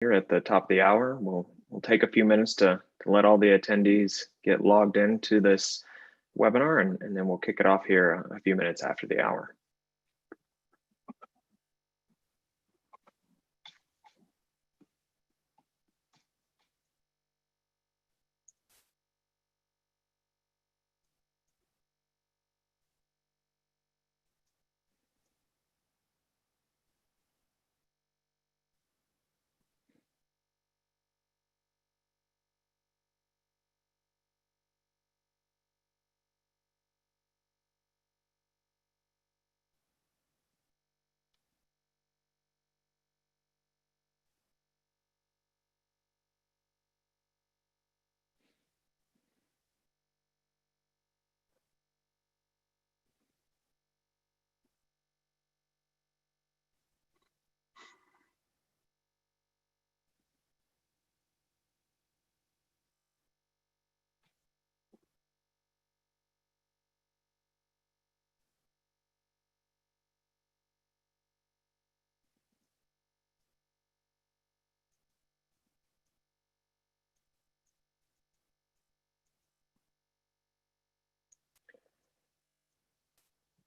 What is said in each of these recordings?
Here at the top of the hour. We'll take a few minutes to let all the attendees get logged into this webinar, and then we'll kick it off here a few minutes after the hour.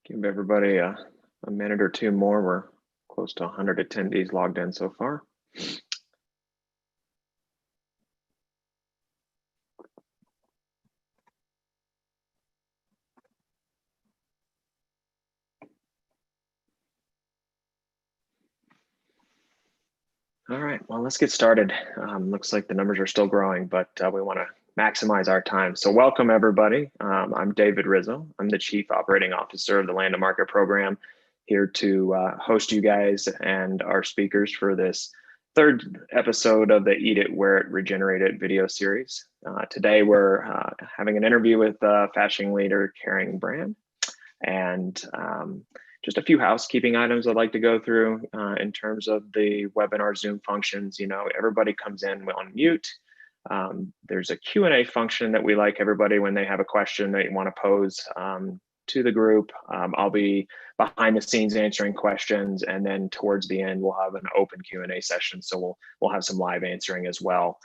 Give everybody a minute or two more. We're close to 100 attendees logged in so far. All right, well, let's get started. Looks like the numbers are still growing, but we want to maximize our time. So welcome, everybody. I'm David Rizzo. I'm the Chief Operating Officer of the Land to Market Program, here to host you guys and our speakers for this third episode of the Eat It, Wear It, Regenerate It video series. Today, we're having an interview with fashion leader Kering Brand, and just a few housekeeping items I'd like to go through in terms of the webinar Zoom functions. You know, everybody comes in on mute. There's a Q&A function that we like everybody when they have a question that you want to pose to the group. I'll be behind the scenes answering questions, and then towards the end we'll have an open Q&A session, so we'll have some live answering as well.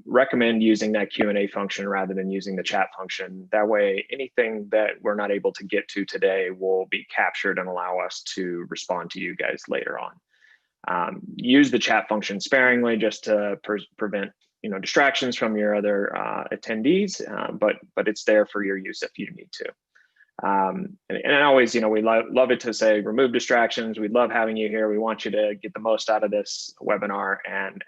Recommend using that Q&A function rather than using the chat function. That way, anything that we're not able to get to today will be captured and allow us to respond to you guys later on. Use the chat function sparingly, just to prevent distractions from your other attendees, but it's there for your use if you need to. And always, we love it to say remove distractions. We love having you here. We want you to get the most out of this webinar, and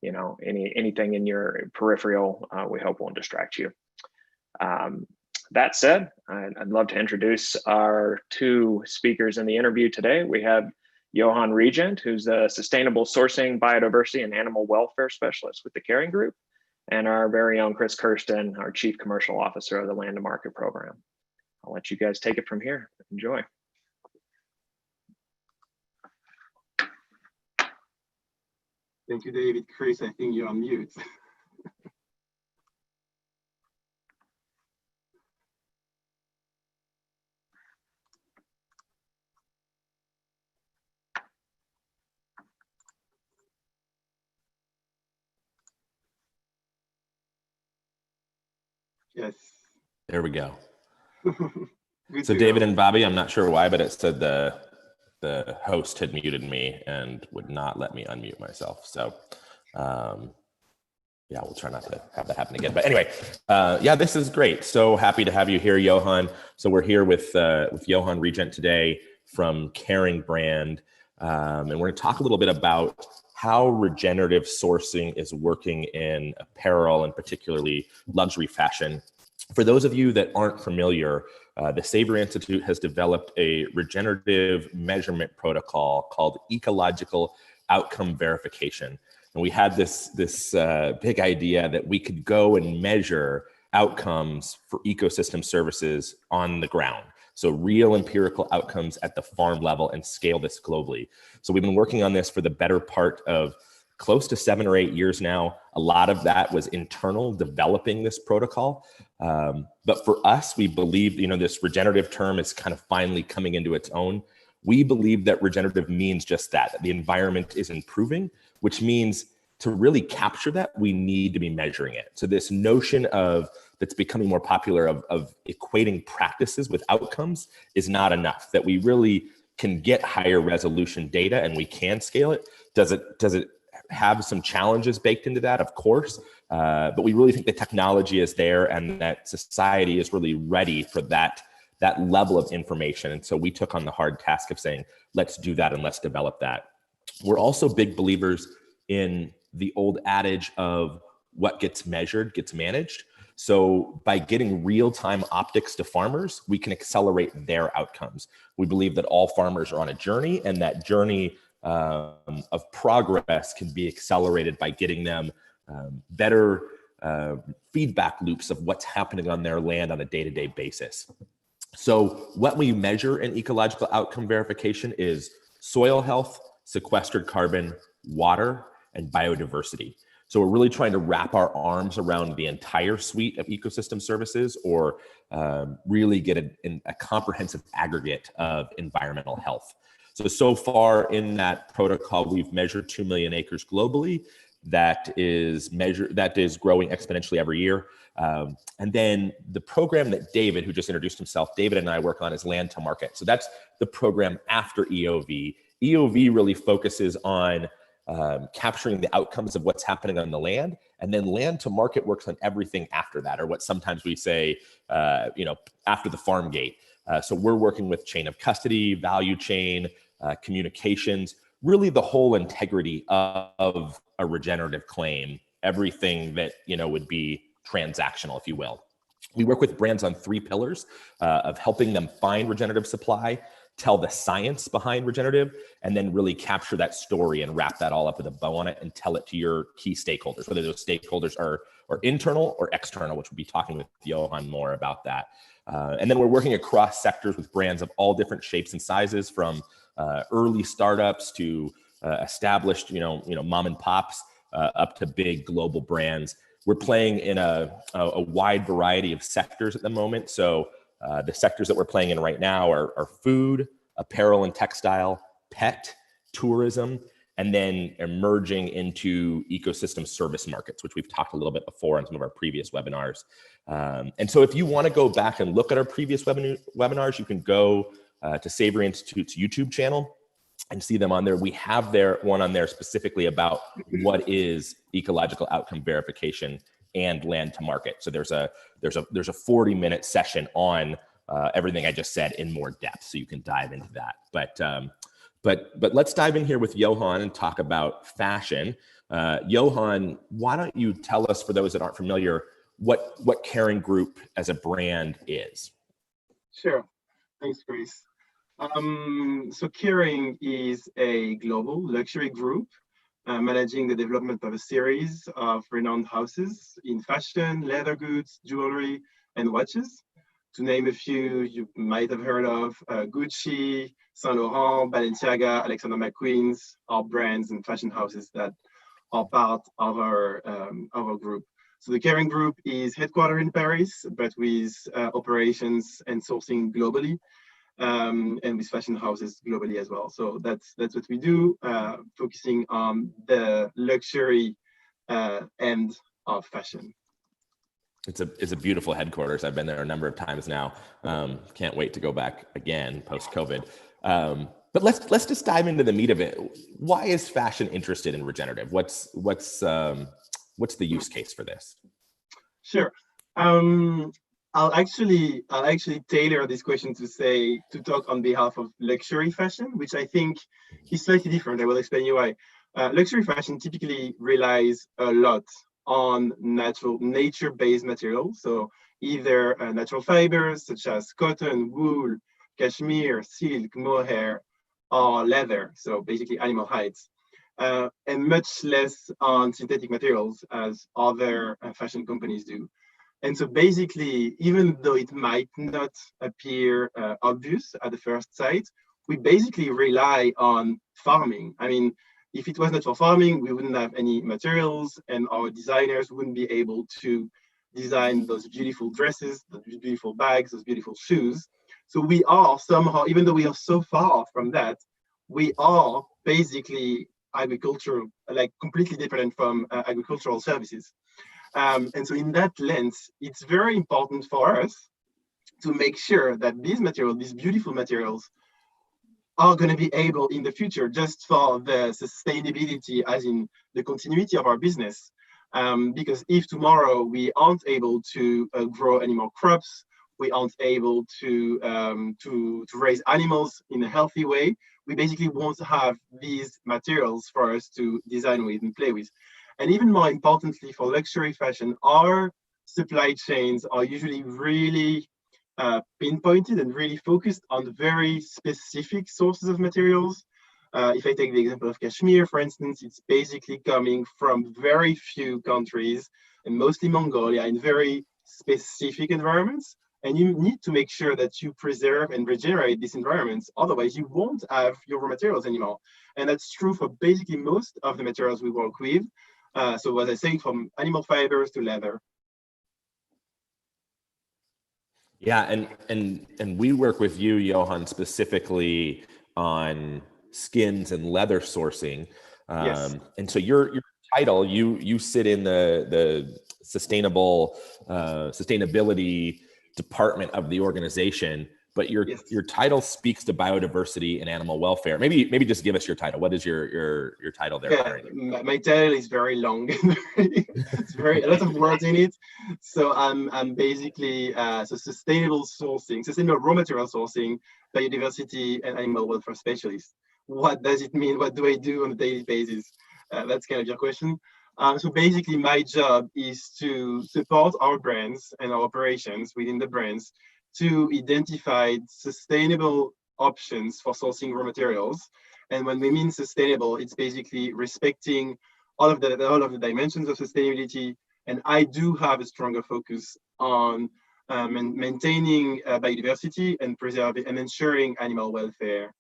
anything in your peripheral, we hope won't distract you. That said, I'd love to introduce our two speakers in the interview today. We have Yoann Regent, who's the Sustainable Sourcing, Biodiversity, and Animal Welfare Specialist with the Kering Group, and our very own Chris Kirsten, our Chief Commercial Officer of the Land to Market Program. I'll let you guys take it from here. Enjoy. Thank you, David. Chris, I think you're on mute. Yes. There we go. So David and Bobby, I'm not sure why, but it said the host had muted me and would not let me unmute myself. So yeah, we'll try not to have that happen again. But anyway, yeah, this is great. So happy to have you here, Yoann. So we're here with Yoann Regent today from Kering Brand, and we're going to talk a little bit about how regenerative sourcing is working in apparel and particularly luxury fashion. For those of you that aren't familiar, the Savory Institute has developed a regenerative measurement protocol called ecological outcome verification. And we had this big idea that we could go and measure outcomes for ecosystem services on the ground. So real empirical outcomes at the farm level, and scale this globally. So we've been working on this for the better part of close to 7 or 8 years now. A lot of that was internal, developing this protocol. But for us, we believe, this regenerative term is kind of finally coming into its own. We believe that regenerative means just that the environment is improving, which means to really capture that, we need to be measuring it. So this notion of that's becoming more popular of equating practices with outcomes is not enough, that we really can get higher resolution data and we can scale it. Does it have some challenges baked into that? Of course, but we really think the technology is there and that society is really ready for that level of information. And so we took on the hard task of saying, let's do that and let's develop that. We're also big believers in the old adage of what gets measured gets managed. So by getting real-time optics to farmers, we can accelerate their outcomes. We believe that all farmers are on a journey, and that journey of progress can be accelerated by getting them better feedback loops of what's happening on their land on a day-to-day basis. So what we measure in ecological outcome verification is soil health, sequestered carbon, water, and biodiversity. So we're really trying to wrap our arms around the entire suite of ecosystem services, or really get a comprehensive aggregate of environmental health. So far in that protocol, we've measured 2 million acres globally. That is growing exponentially every year. And then the program that David, who just introduced himself, David and I work on is Land to Market. So that's the program after EOV. EOV really focuses on capturing the outcomes of what's happening on the land, and then Land to Market works on everything after that, or what sometimes we say, after the farm gate. So we're working with chain of custody, value chain, communications, really the whole integrity of a regenerative claim, everything that would be transactional, if you will. We work with brands on 3 pillars of helping them find regenerative supply, tell the science behind regenerative, and then really capture that story and wrap that all up with a bow on it and tell it to your key stakeholders, whether those stakeholders are internal or external, which we'll be talking with Yoann more about that. And then we're working across sectors with brands of all different shapes and sizes, from early startups to established, mom and pops, up to big global brands. We're playing in a wide variety of sectors at the moment. So the sectors that we're playing in right now are food, apparel and textile, pet, tourism, and then emerging into ecosystem service markets, which we've talked a little bit before in some of our previous webinars. And so if you want to go back and look at our previous webinars, you can go to Savory Institute's YouTube channel and see them on there. We have one on there specifically about what is ecological outcome verification and Land to Market. So there's a 40-minute session on everything I just said in more depth, so you can dive into that. But let's dive in here with Yoann and talk about fashion. Yoann, why don't you tell us, for those that aren't familiar, what Kering Group as a brand is? Sure. Thanks, Chris. So Kering is a global luxury group managing the development of a series of renowned houses in fashion, leather goods, jewelry, and watches. To name a few you might have heard of, Gucci, Saint Laurent, Balenciaga, Alexander McQueen's, are brands and fashion houses that are part of our group. So the Kering Group is headquartered in Paris, but with operations and sourcing globally, and with fashion houses globally as well. So that's what we do, focusing on the luxury end of fashion. It's a beautiful headquarters. I've been there a number of times now. Can't wait to go back again post-COVID. But let's just dive into the meat of it. Why is fashion interested in regenerative? What's the use case for this? Sure. I'll actually tailor this question to talk on behalf of luxury fashion, which I think is slightly different. I will explain you why. Luxury fashion typically relies a lot on nature-based materials, so either natural fibers such as cotton, wool, cashmere, silk, mohair, or leather, so basically animal hides, and much less on synthetic materials as other fashion companies do. And so basically, even though it might not appear obvious at the first sight, we basically rely on farming. I mean, if it was not for farming, we wouldn't have any materials, and our designers wouldn't be able to design those beautiful dresses, those beautiful bags, those beautiful shoes. So we are somehow, even though we are so far from that, we are basically agricultural, like completely different from agricultural services. And so in that lens, it's very important for us to make sure that these materials, these beautiful materials, are going to be able in the future, just for the sustainability, as in the continuity of our business. Because if tomorrow we aren't able to grow any more crops, we aren't able to raise animals in a healthy way, we basically won't have these materials for us to design with and play with. And even more importantly, for luxury fashion, our supply chains are usually really pinpointed and really focused on very specific sources of materials. If I take the example of cashmere, for instance, it's basically coming from very few countries, and mostly Mongolia, in very specific environments. And you need to make sure that you preserve and regenerate these environments. Otherwise, you won't have your raw materials anymore. And that's true for basically most of the materials we work with. So as I say, from animal fibers to leather. Yeah, and we work with you, Yoann, specifically on skins and leather sourcing. Yes. And so your title, you sit in the sustainability department of the organization, but your title speaks to biodiversity and animal welfare. Maybe just give us your title. What is your title there? Yeah, my title is very long. It's a lot of words in it. So I'm basically sustainable raw material sourcing, biodiversity and animal welfare specialist. What does it mean? What do I do on a daily basis? That's kind of your question. So basically, my job is to support our brands and our operations within the brands to identify sustainable options for sourcing raw materials. And when we mean sustainable, it's basically respecting all of the dimensions of sustainability. And I do have a stronger focus on maintaining biodiversity and preserving and ensuring animal welfare.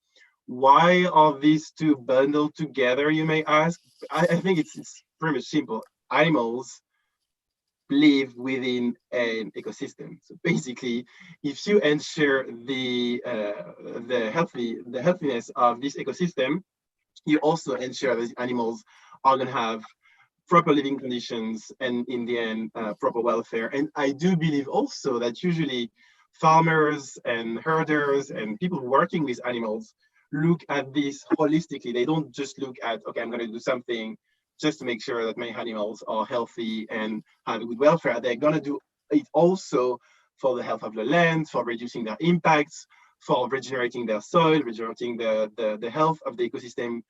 Why are these two bundled together, you may ask? I think it's pretty much simple. Animals live within an ecosystem. So basically, if you ensure the healthiness of this ecosystem, you also ensure that animals are going to have proper living conditions and, in the end, proper welfare. And I do believe also that usually farmers and herders and people working with animals look at this holistically. They don't just look at, okay, I'm going to do something just to make sure that my animals are healthy and have a good welfare. They're going to do it also for the health of the land, for reducing their impacts, for regenerating their soil, regenerating the health of the ecosystem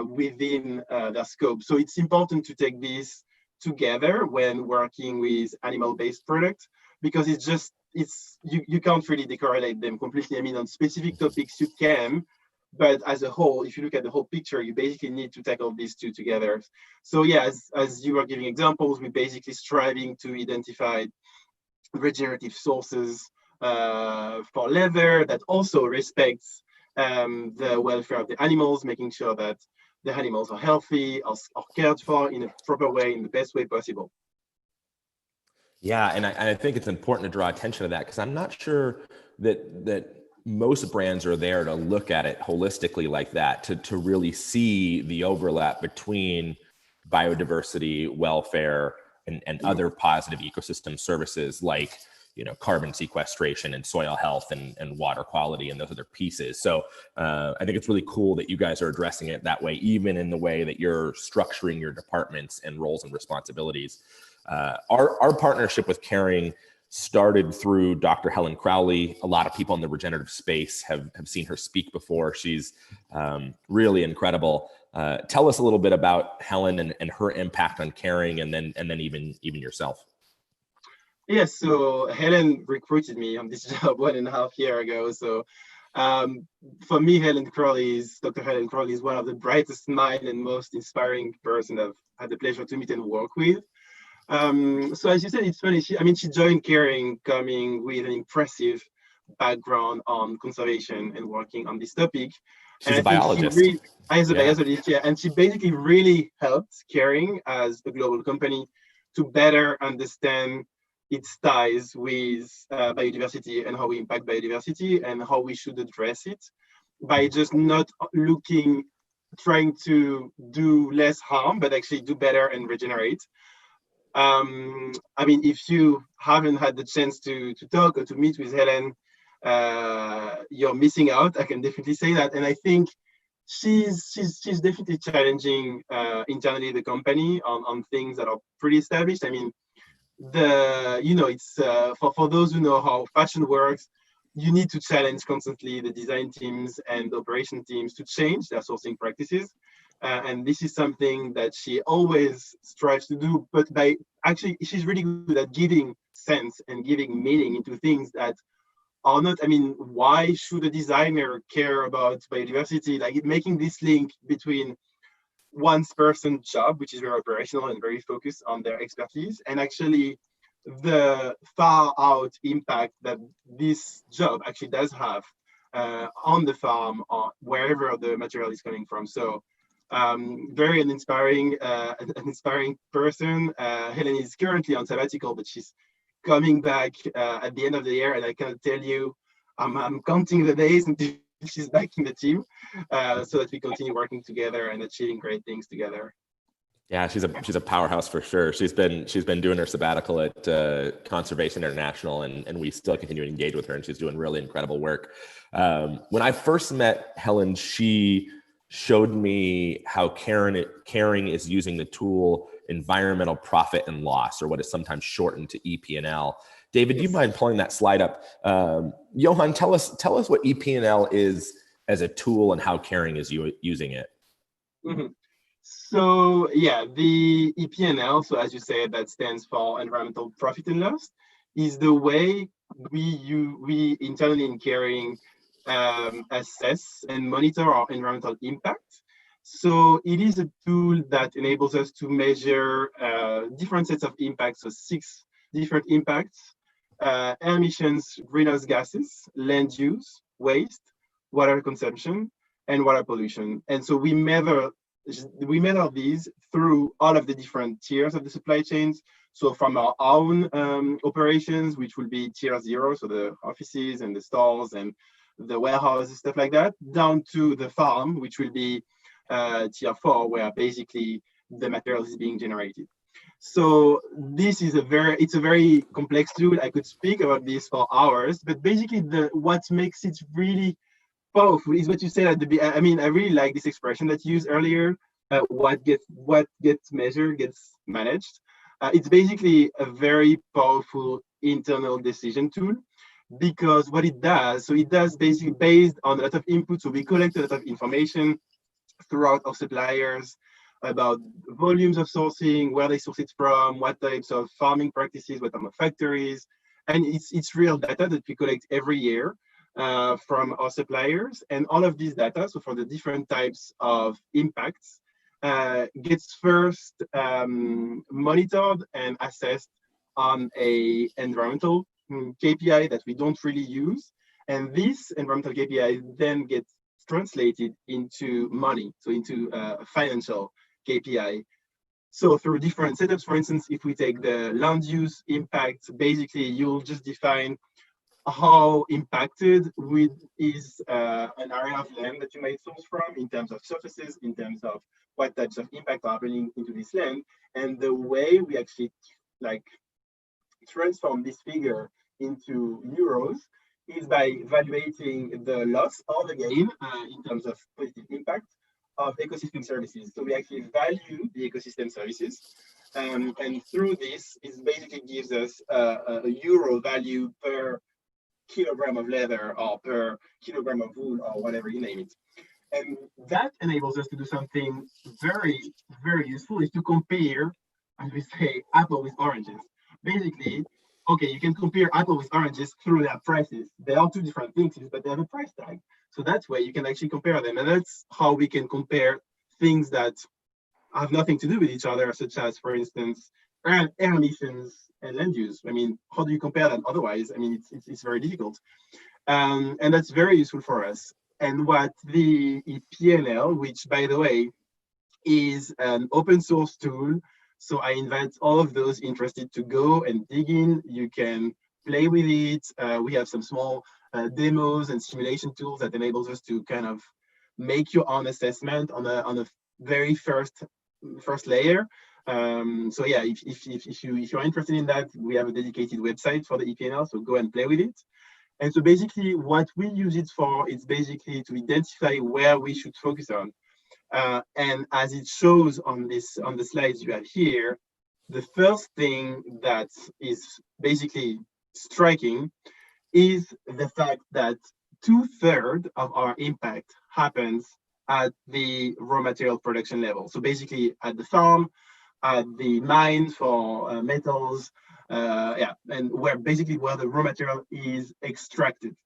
within their scope. So it's important to take this together when working with animal-based products, because you can't really decorrelate them completely. I mean, on specific topics you can, but as a whole, if you look at the whole picture, you basically need to tackle these two together. So yeah, as you were giving examples, we're basically striving to identify regenerative sources for leather that also respects the welfare of the animals, making sure that the animals are healthy, are cared for in a proper way, in the best way possible. Yeah, and I think it's important to draw attention to that, because I'm not sure that most brands are there to look at it holistically like that, to really see the overlap between biodiversity, welfare, and other positive ecosystem services like, carbon sequestration and soil health and water quality and those other pieces. So I think it's really cool that you guys are addressing it that way, even in the way that you're structuring your departments and roles and responsibilities. Our partnership with Kering started through Dr. Helen Crowley. A lot of people in the regenerative space have seen her speak before. She's really incredible. Tell us a little bit about Helen and her impact on Kering, and then even yourself. Yes, so Helen recruited me on this job 1.5 years ago. So for me, Dr. Helen Crowley is one of the brightest minds and most inspiring person I've had the pleasure to meet and work with. So as you said, it's funny. She joined Kering coming with an impressive background on conservation and working on this topic. She's a biologist. Biologist, yeah. And she basically really helped Kering as a global company to better understand its ties with biodiversity and how we impact biodiversity and how we should address it, by just not looking trying to do less harm, but actually do better and regenerate. I mean, if you haven't had the chance to talk or to meet with Helen, you're missing out. I can definitely say that. And I think she's definitely challenging internally the company on things that are pretty established. I mean, it's for those who know how fashion works, you need to challenge constantly the design teams and the operation teams to change their sourcing practices. And this is something that she always strives to do, but by actually, she's really good at giving sense and giving meaning into things that are not, I mean, why should a designer care about biodiversity? Like making this link between one person's job, which is very operational and very focused on their expertise, and actually the far out impact that this job actually does have on the farm or wherever the material is coming from. So very an inspiring person. Helen is currently on sabbatical, but she's coming back at the end of the year, and I can tell you, I'm counting the days until she's back in the team, so that we continue working together and achieving great things together. Yeah, she's a powerhouse for sure. She's been doing her sabbatical at Conservation International, and we still continue to engage with her, and she's doing really incredible work. When I first met Helen, she showed me how Kering is using the tool environmental profit and loss, or what is sometimes shortened to EP&L. David, do you mind pulling that slide up? Yoann, tell us what EP&L is as a tool and how Kering is using it. Mm-hmm. So yeah, the EP&L, so as you said, that stands for environmental profit and loss, is the way we internally in Kering assess and monitor our environmental impact. So it is a tool that enables us to measure different sets of impacts, so 6 different impacts: air emissions, greenhouse gases, land use, waste, water consumption, and water pollution. And so we measure these through all of the different tiers of the supply chains. So from our own operations, which will be tier 0, so the offices and the stores and the warehouses, stuff like that, down to the farm, which will be tier 4, where basically the material is being generated. So this is it's a very complex tool. I could speak about this for hours, but basically what makes it really powerful is what you said at the beginning. I mean, I really like this expression that you used earlier. What gets measured gets managed. It's basically a very powerful internal decision tool, because what it does, so it does basically based on a lot of input. So we collect a lot of information throughout our suppliers about volumes of sourcing, where they source it from, what types of farming practices, what type of factories, and it's real data that we collect every year from our suppliers. And all of these data, so for the different types of impacts, gets first monitored and assessed on a environmental KPI that we don't really use. And this environmental KPI then gets translated into money, so into a financial KPI. So through different setups, for instance, if we take the land use impact, basically you'll just define how impacted is an area of land that you might source from in terms of surfaces, in terms of what types of impact are happening into this land. And the way we actually transform this figure into euros is by evaluating the loss or the gain in terms of positive impact of ecosystem services. So we actually value the ecosystem services. And through this, it basically gives us a euro value per kilogram of leather or per kilogram of wool or whatever you name it. And that enables us to do something very, very useful, is to compare, as we say, apple with oranges. Basically, okay, you can compare apple with oranges through their prices. They are 2 different things, but they have a price tag. So that's why you can actually compare them. And that's how we can compare things that have nothing to do with each other, such as, for instance, air emissions and land use. I mean, how do you compare that otherwise? I mean, it's very difficult. And that's very useful for us. And what the EP&L, which, by the way, is an open source tool, so I invite all of those interested to go and dig in. You can play with it. We have some small demos and simulation tools that enables us to kind of make your own assessment on a very first layer. So yeah, if you're interested in that, we have a dedicated website for the EPNL, so go and play with it. And so basically what we use it for is basically to identify where we should focus on. And as it shows on the slides you have here, the first thing that is basically striking is the fact that 2/3 of our impact happens at the raw material production level. So basically at the farm, at the mine for metals, and where the raw material is extracted.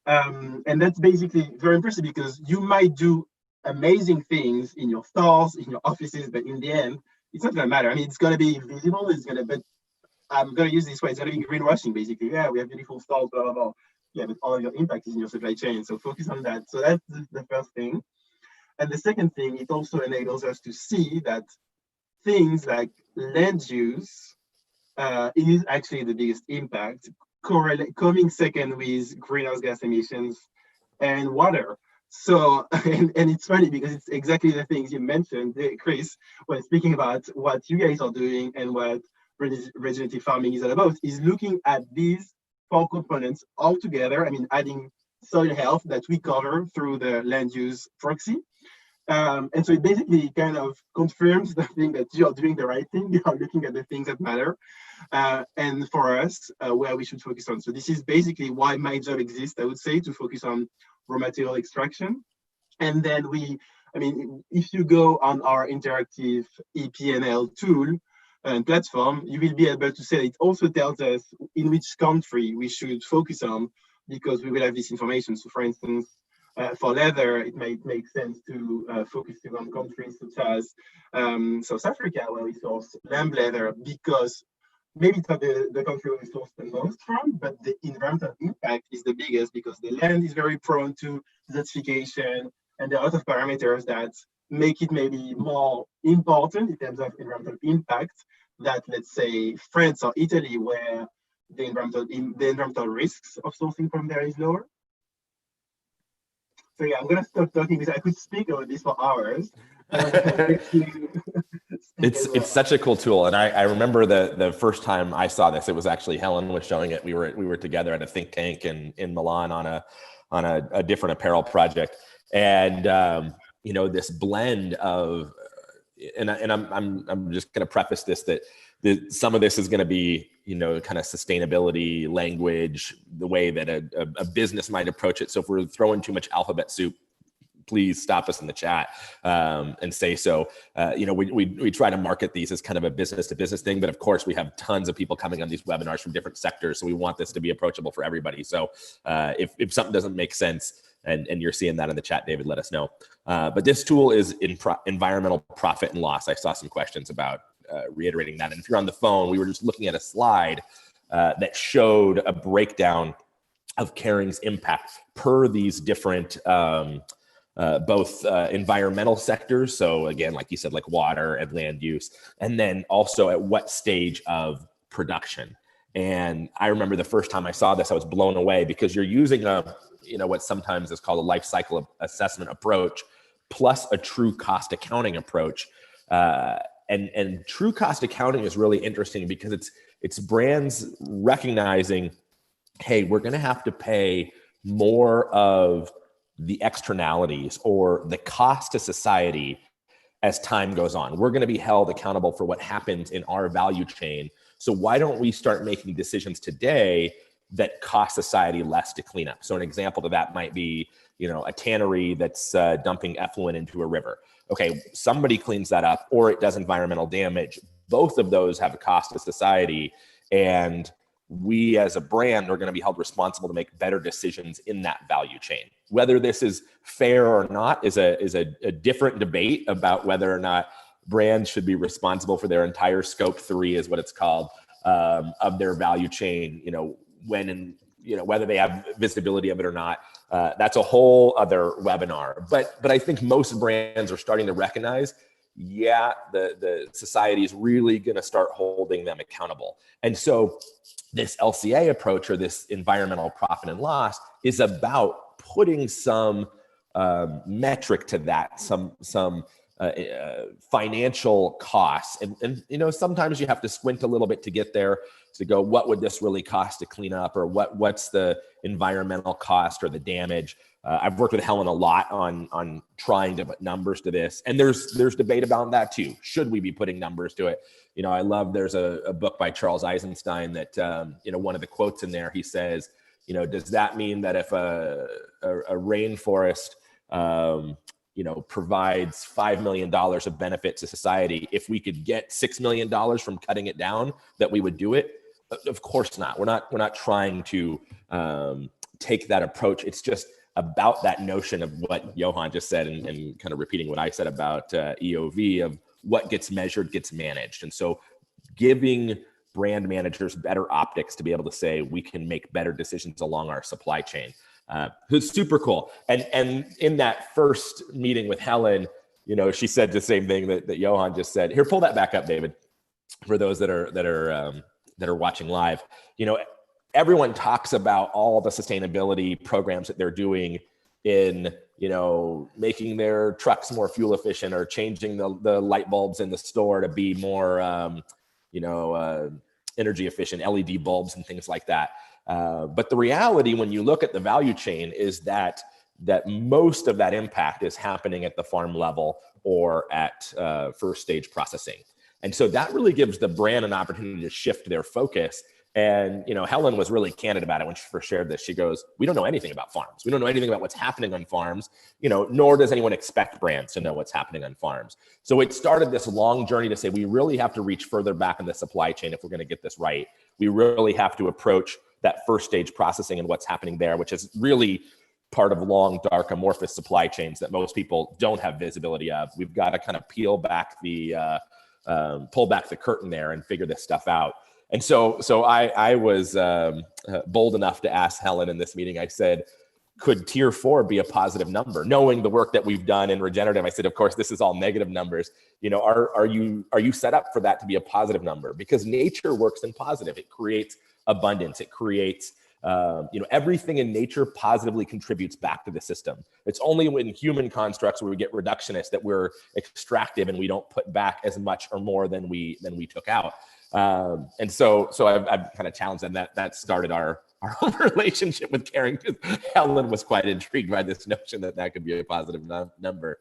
And that's basically very impressive because you might do amazing things in your stores, in your offices, but in the end, it's not going to matter. I mean, it's going to be visible. But I'm going to use this way. It's going to be greenwashing, basically. Yeah, we have beautiful stores, blah, blah, blah. Yeah, but all of your impact is in your supply chain. So focus on that. So that's the first thing. And the second thing, it also enables us to see that things like land use is actually the biggest impact, coming second with greenhouse gas emissions and water. So, and it's funny because it's exactly the things you mentioned, Chris, when speaking about what you guys are doing and what regenerative farming is all about, is looking at these 4 components all together. I mean, adding soil health that we cover through the land use proxy. And so it basically kind of confirms the thing that you are doing the right thing. You are looking at the things that matter. And for us, where we should focus on. So this is basically why my job exists, I would say, to focus on raw material extraction. And then if you go on our interactive EPNL tool and platform, you will be able to say it also tells us in which country we should focus on, because we will have this information. So for instance, for leather, it might make sense to focus on countries such as South Africa, where we source lamb leather, because maybe it's not the country we source the most from, but the environmental impact is the biggest because the land is very prone to desertification, and there are a lot of parameters that make it maybe more important in terms of environmental impact that, let's say, France or Italy, where the environmental risks of sourcing from there is lower. So yeah, I'm gonna stop talking because I could speak about this for hours. It's such a cool tool, and I remember the first time I saw this, it was actually Helen was showing it. We were together at a think tank in Milan on a different apparel project, and this blend of, and I'm just gonna preface this that some of this is going to be, kind of sustainability language, the way that a business might approach it. So if we're throwing too much alphabet soup, please stop us in the chat and say so. We try to market these as kind of a business to business thing, but of course we have tons of people coming on these webinars from different sectors. So we want this to be approachable for everybody. So if something doesn't make sense and you're seeing that in the chat, David, let us know. But this tool is environmental profit and loss. I saw some questions about reiterating that. And if you're on the phone, we were just looking at a slide that showed a breakdown of Kering's impact per these different both environmental sectors. So again, like you said, like water and land use, and then also at what stage of production. And I remember the first time I saw this, I was blown away because you're using what sometimes is called a life cycle assessment approach plus a true cost accounting approach. And true cost accounting is really interesting because it's brands recognizing, hey, we're going to have to pay more of the externalities or the cost to society as time goes on. We're going to be held accountable for what happens in our value chain. So why don't we start making decisions today that cost society less to clean up? So an example to that might be, a tannery that's dumping effluent into a river. Okay, somebody cleans that up or it does environmental damage. Both of those have a cost to society, and we as a brand are going to be held responsible to make better decisions in that value chain. Whether this is fair or not is a different debate about whether or not brands should be responsible for their entire scope 3 is what it's called, of their value chain, whether they have visibility of it or not. That's a whole other webinar. But I think most brands are starting to recognize, the society is really going to start holding them accountable. And so this LCA approach, or this environmental profit and loss, is about putting some metric to that, some financial costs. And, you know, sometimes you have to squint a little bit to get there to go, what would this really cost to clean up, or what's the environmental cost or the damage? I've worked with Helen a lot on trying to put numbers to this, and there's debate about that too. Should we be putting numbers to it? You know, I love, there's a book by Charles Eisenstein that, you know, one of the quotes in there, he says, you know, does that mean that if a rainforest, you know, provides $5 million of benefit to society, if we could get $6 million from cutting it down, that we would do it? Of course not. We're not trying to take that approach. It's just about that notion of what Yoann just said, and kind of repeating what I said about EOV, of what gets measured gets managed. And so giving brand managers better optics to be able to say, we can make better decisions along our supply chain. It's super cool. And in that first meeting with Helen, you know, she said the same thing that Yoann just said. Here, pull that back up, David, for those that are watching live. You know, everyone talks about all the sustainability programs that they're doing in, you know, making their trucks more fuel efficient, or changing the light bulbs in the store to be more, energy efficient, LED bulbs and things like that. But the reality, when you look at the value chain, is that most of that impact is happening at the farm level or at first stage processing. And so that really gives the brand an opportunity to shift their focus. And, you know, Helen was really candid about it when she first shared this. She goes, we don't know anything about farms. We don't know anything about what's happening on farms, you know, nor does anyone expect brands to know what's happening on farms. So it started this long journey to say, we really have to reach further back in the supply chain if we're going to get this right. We really have to approach that first stage processing and what's happening there, which is really part of long, dark, amorphous supply chains that most people don't have visibility of. We've got to kind of pull back the curtain there and figure this stuff out. And so I was bold enough to ask Helen in this meeting. I said, could tier 4 be a positive number? Knowing the work that we've done in regenerative, I said, of course, this is all negative numbers. You know, are you set up for that to be a positive number? Because nature works in positive. It creates abundance. It creates, everything in nature positively contributes back to the system. It's only when human constructs where we get reductionist that we're extractive and we don't put back as much or more than we took out. And so I've kind of challenged them. That started our relationship with Kering. Helen was quite intrigued by this notion that could be a positive number.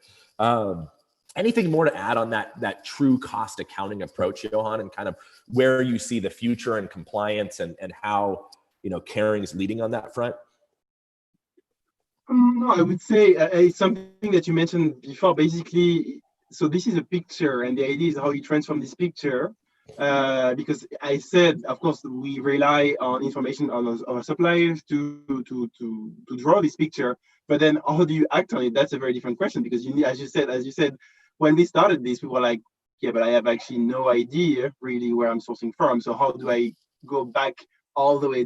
Anything more to add on that true cost accounting approach, Yoann, and kind of where you see the future and compliance and how, you know, Kering is leading on that front? No, I would say something that you mentioned before, basically. So this is a picture, and the idea is how you transform this picture. Because I said, of course, we rely on information on our suppliers to draw this picture. But then, how do you act on it? That's a very different question, because you need, as you said, when we started this, people were like, yeah, but I have actually no idea really where I'm sourcing from. So how do I go back all the way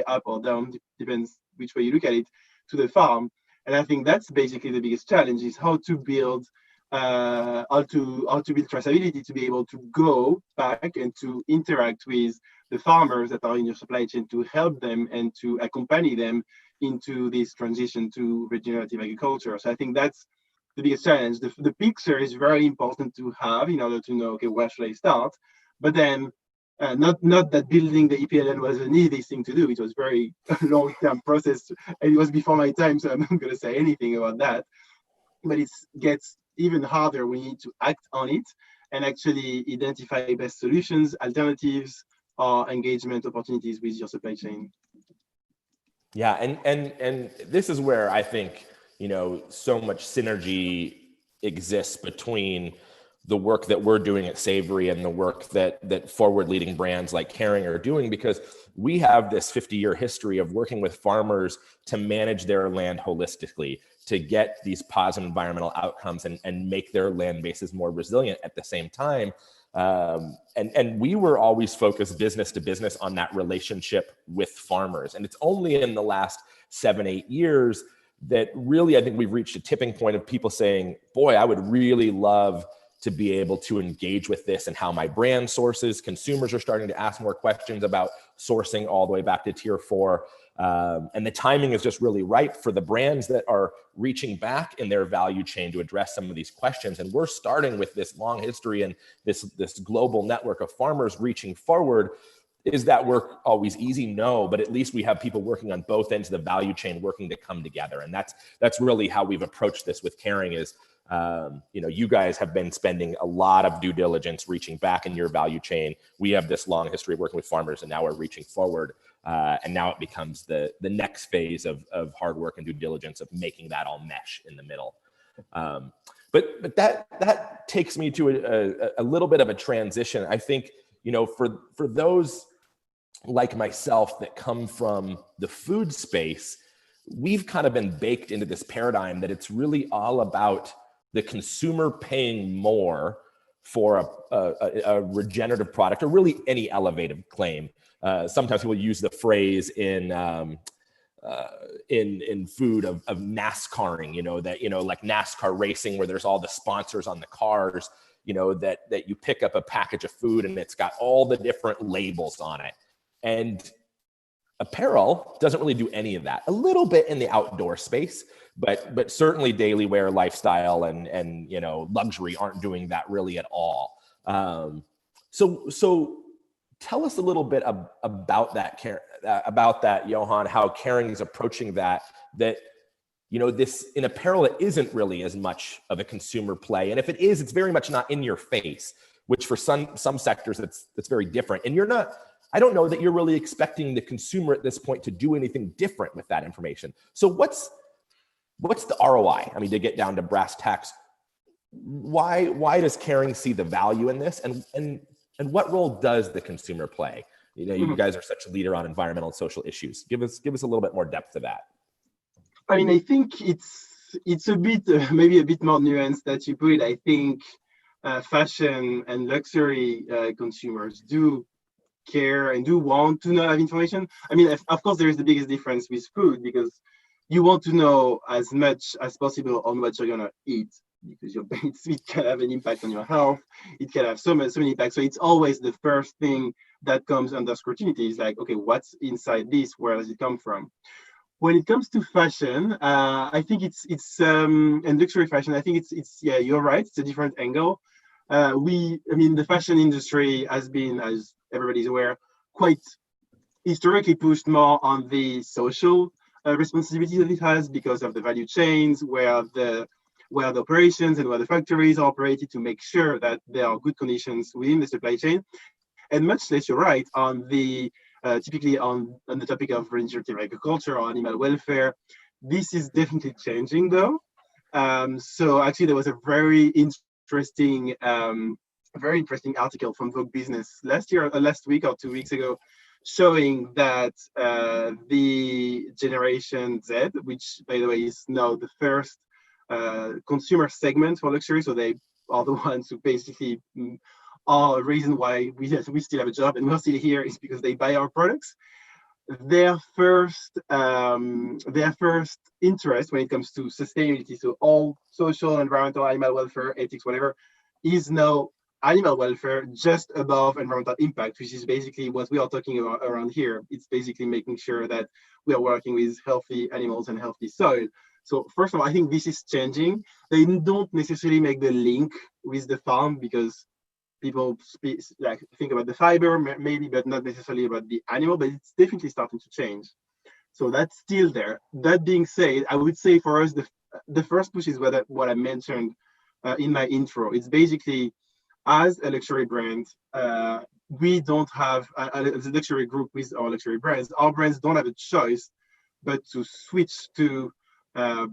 up or down, depends which way you look at it, to the farm? And I think that's basically the biggest challenge, is how to build traceability, to be able to go back and to interact with the farmers that are in your supply chain, to help them and to accompany them into this transition to regenerative agriculture. So I think that's the biggest challenge. The picture is very important to have in order to know, okay, where should I start? But then not that building the EPLN was an easy thing to do. It was very long-term process. It was before my time, so I'm not going to say anything about that. But it gets even harder when you need to act on it and actually identify best solutions, alternatives, or engagement opportunities with your supply chain. Yeah, and this is where I think, you know, so much synergy exists between the work that we're doing at Savory and the work that forward-leading brands like Kering are doing, because we have this 50-year history of working with farmers to manage their land holistically, to get these positive environmental outcomes and make their land bases more resilient at the same time. And we were always focused business to business on that relationship with farmers. And it's only in the last 7-8 years that really, I think we've reached a tipping point of people saying, boy, I would really love to be able to engage with this and how my brand sources. Consumers are starting to ask more questions about sourcing all the way back to tier 4. And the timing is just really right for the brands that are reaching back in their value chain to address some of these questions. And we're starting with this long history and this global network of farmers reaching forward. Is that work always easy? No, but at least we have people working on both ends of the value chain working to come together. And that's really how we've approached this with Kering is, you guys have been spending a lot of due diligence reaching back in your value chain. We have this long history of working with farmers, and now we're reaching forward. And now it becomes the next phase of hard work and due diligence of making that all mesh in the middle. But that takes me to a little bit of a transition. I think, for those like myself that come from the food space, we've kind of been baked into this paradigm that it's really all about the consumer paying more for a regenerative product, or really any elevated claim. Sometimes people use the phrase in food of NASCARing, like NASCAR racing, where there's all the sponsors on the cars, that you pick up a package of food and it's got all the different labels on it. And apparel doesn't really do any of that. A little bit in the outdoor space, but certainly daily wear, lifestyle, and luxury aren't doing that really at all. So tell us a little bit about that, Yoann, how Kering is approaching that this in apparel, it isn't really as much of a consumer play. And if it is, it's very much not in your face, which for some sectors, that's very different. And I don't know that you're really expecting the consumer at this point to do anything different with that information. So what's the ROI? I mean, to get down to brass tacks, why does Kering see the value in this? And what role does the consumer play? You guys are such a leader on environmental and social issues. Give us a little bit more depth to that. I mean, I think it's a bit, maybe a bit more nuanced that you put it. I think fashion and luxury consumers do care and do want to know have information. I mean, of course, there is the biggest difference with food, because you want to know as much as possible on what you're gonna eat, because it can have an impact on your health. It can have so many impacts. So it's always the first thing that comes under scrutiny. Is like, okay, what's inside this? Where does it come from? When it comes to fashion, I think it's and luxury fashion, I think it's yeah, you're right. It's a different angle. The fashion industry has been, as everybody's aware, quite historically pushed more on the social responsibility that it has, because of the value chains where the operations and where the factories are operated, to make sure that there are good conditions within the supply chain. And much less, you're right, on the typically on the topic of regenerative agriculture or animal welfare. This is definitely changing, though. So actually, there was a very interesting article from Vogue Business last week or 2 weeks ago, showing that the Generation Z, which by the way is now the first consumer segment for luxury, so they are the ones who basically are a reason why we still have a job and we're still here, is because they buy our products. Their first interest when it comes to sustainability, so all social, environmental, animal welfare, ethics, whatever, is now animal welfare just above environmental impact, which is basically what we are talking about around here. It's basically making sure that we are working with healthy animals and healthy soil. So first of all, I think this is changing. They don't necessarily make the link with the farm, because people think about the fiber maybe, but not necessarily about the animal, but it's definitely starting to change. So that's still there. That being said, I would say for us, the first push is what I mentioned in my intro. It's basically, as a luxury brand, we don't have, as a luxury group with our luxury brands, our brands don't have a choice but to switch to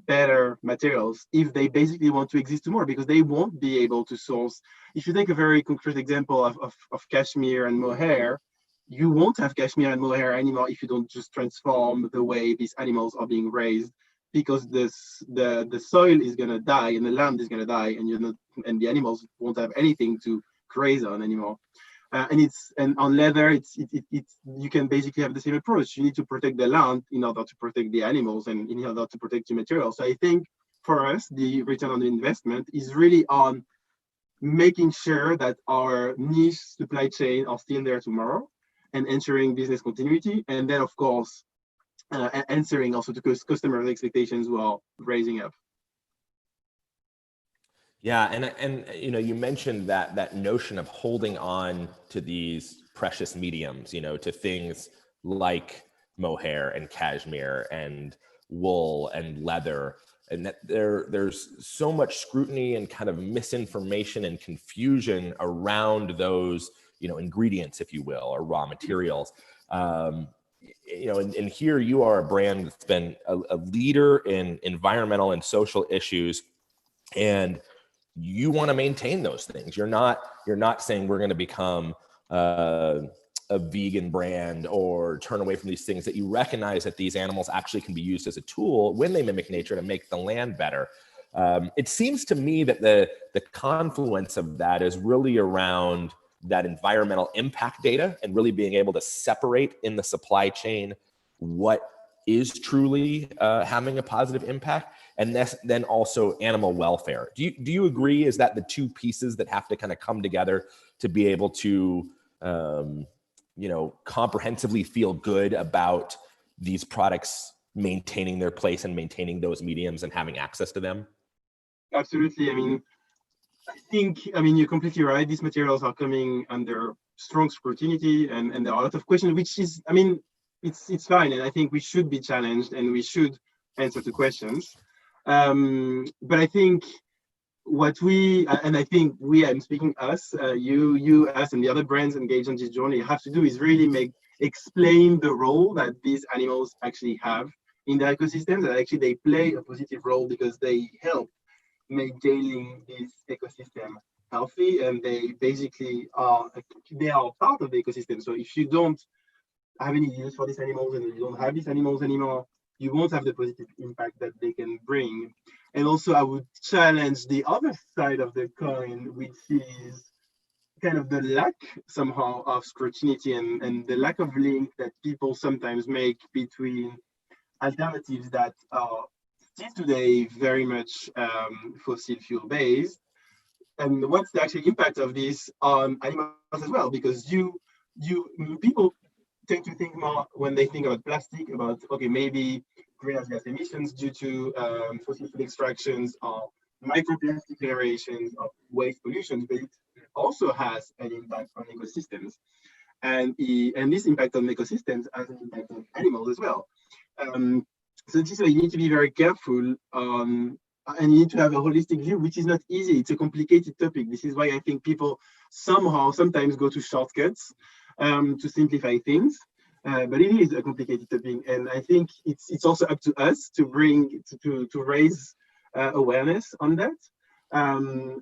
better materials if they basically want to exist tomorrow, because they won't be able to source. If you take a very concrete example of cashmere and mohair, you won't have cashmere and mohair anymore if you don't just transform the way these animals are being raised, because the soil is going to die and the land is going to die, and the animals won't have anything to graze on anymore. And on leather, you can basically have the same approach. You need to protect the land in order to protect the animals and in order to protect the materials. So I think for us, the return on the investment is really on making sure that our niche supply chain are still there tomorrow and ensuring business continuity. And then, of course, answering also to customer expectations who are raising up. Yeah, and you know, you mentioned that notion of holding on to these precious mediums, you know, to things like mohair and cashmere and wool and leather, and that there's so much scrutiny and kind of misinformation and confusion around those, you know, ingredients, if you will, or raw materials. You know, and here you are a brand that's been a leader in environmental and social issues, and you want to maintain those things. You're not saying we're going to become a vegan brand or turn away from these things, that you recognize that these animals actually can be used as a tool when they mimic nature to make the land better. It seems to me that the confluence of that is really around that environmental impact data and really being able to separate in the supply chain what is truly having a positive impact, and then also animal welfare. Do you agree? Is that the two pieces that have to kind of come together to be able to you know, comprehensively feel good about these products maintaining their place and maintaining those mediums and having access to them? Absolutely. I mean, you're completely right. These materials are coming under strong scrutiny, and there are a lot of questions, which is, I mean, it's fine, and I think we should be challenged and we should answer to questions. But I think what we, and I think we, I'm speaking us, you, us, and the other brands engaged on this journey have to do is really explain the role that these animals actually have in the ecosystem, that actually they play a positive role because they help maintaining this ecosystem healthy, and they basically are part of the ecosystem. So if you don't have any use for these animals and you don't have these animals anymore, you won't have the positive impact that they can bring. And also I would challenge the other side of the coin, which is kind of the lack somehow of scrutiny and the lack of link that people sometimes make between alternatives that are still today very much fossil fuel based, and what's the actual impact of this on animals as well, because people tend to think more when they think about plastic about, okay, maybe greenhouse gas emissions due to fossil fuel extractions or microplastic generations of waste pollution, but it also has an impact on ecosystems, and this impact on ecosystems has an impact on animals as well. So this is why you need to be very careful, and you need to have a holistic view, which is not easy. It's a complicated topic. This is why I think people sometimes go to shortcuts to simplify things, but it is a complicated topic, and I think it's also up to us to raise awareness on that.